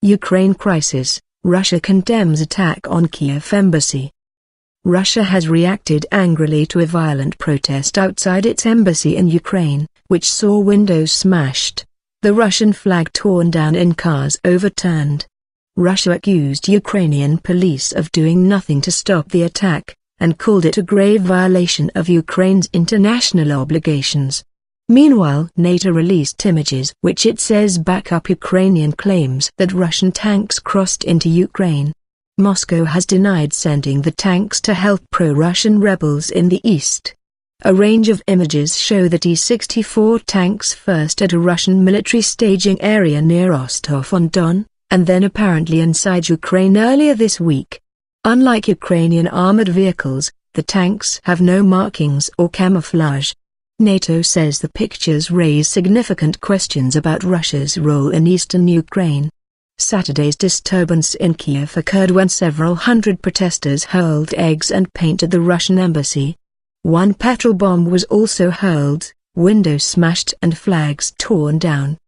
Ukraine crisis, Russia condemns attack on Kiev embassy. Russia has reacted angrily to a violent protest outside its embassy in Ukraine, which saw windows smashed, the Russian flag torn down and cars overturned. Russia accused Ukrainian police of doing nothing to stop the attack, and called it a grave violation of Ukraine's international obligations. Meanwhile, NATO released images which it says back up Ukrainian claims that Russian tanks crossed into Ukraine. Moscow has denied sending the tanks to help pro-Russian rebels in the east. A range of images show the T-64 tanks first at a Russian military staging area near Rostov-on-Don, and then apparently inside Ukraine earlier this week. Unlike Ukrainian armored vehicles, the tanks have no markings or camouflage. NATO says the pictures raise significant questions about Russia's role in eastern Ukraine. Saturday's disturbance in Kiev occurred when several hundred protesters hurled eggs and paint at the Russian embassy. One petrol bomb was also hurled, windows smashed and flags torn down.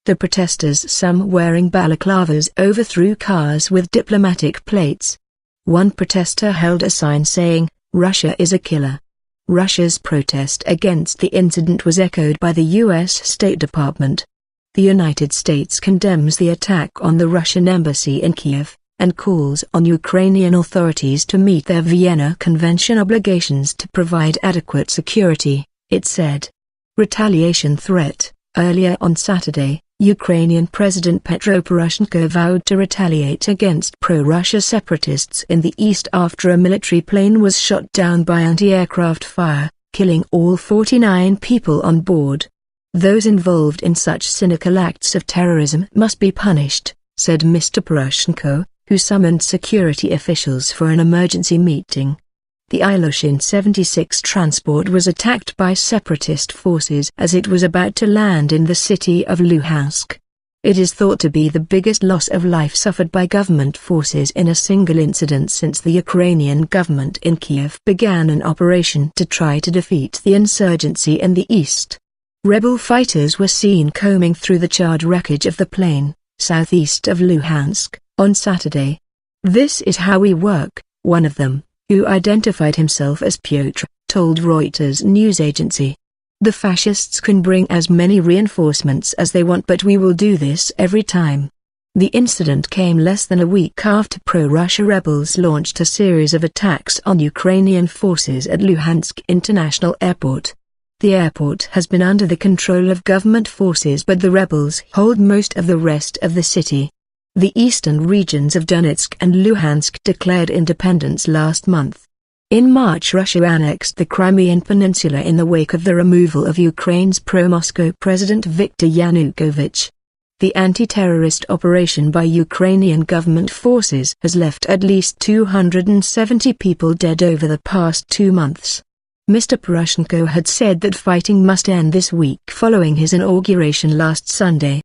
The protesters, some wearing balaclavas, overthrew cars with diplomatic plates. One protester held a sign saying, "Russia is a killer." Russia's protest against the incident was echoed by the U.S. State Department. The United States condemns the attack on the Russian embassy in Kiev, and calls on Ukrainian authorities to meet their Vienna Convention obligations to provide adequate security, it said. Retaliation threat. Earlier on Saturday, Ukrainian President Petro Poroshenko vowed to retaliate against pro-Russia separatists in the east after a military plane was shot down by anti-aircraft fire, killing all 49 people on board. "Those involved in such cynical acts of terrorism must be punished," said Mr. Poroshenko, who summoned security officials for an emergency meeting. The Ilyushin 76 transport was attacked by separatist forces as it was about to land in the city of Luhansk. It is thought to be the biggest loss of life suffered by government forces in a single incident since the Ukrainian government in Kiev began an operation to try to defeat the insurgency in the east. Rebel fighters were seen combing through the charred wreckage of the plane, southeast of Luhansk, on Saturday. "This is how we work," one of them, who identified himself as Pyotr, told Reuters news agency. "The fascists can bring as many reinforcements as they want, but we will do this every time." The incident came less than a week after pro-Russia rebels launched a series of attacks on Ukrainian forces at Luhansk International Airport. The airport has been under the control of government forces, but the rebels hold most of the rest of the city. The eastern regions of Donetsk and Luhansk declared independence last month. In March, Russia annexed the Crimean Peninsula in the wake of the removal of Ukraine's pro-Moscow President Viktor Yanukovych. The anti-terrorist operation by Ukrainian government forces has left at least 270 people dead over the past 2 months. Mr. Poroshenko had said that fighting must end this week following his inauguration last Sunday.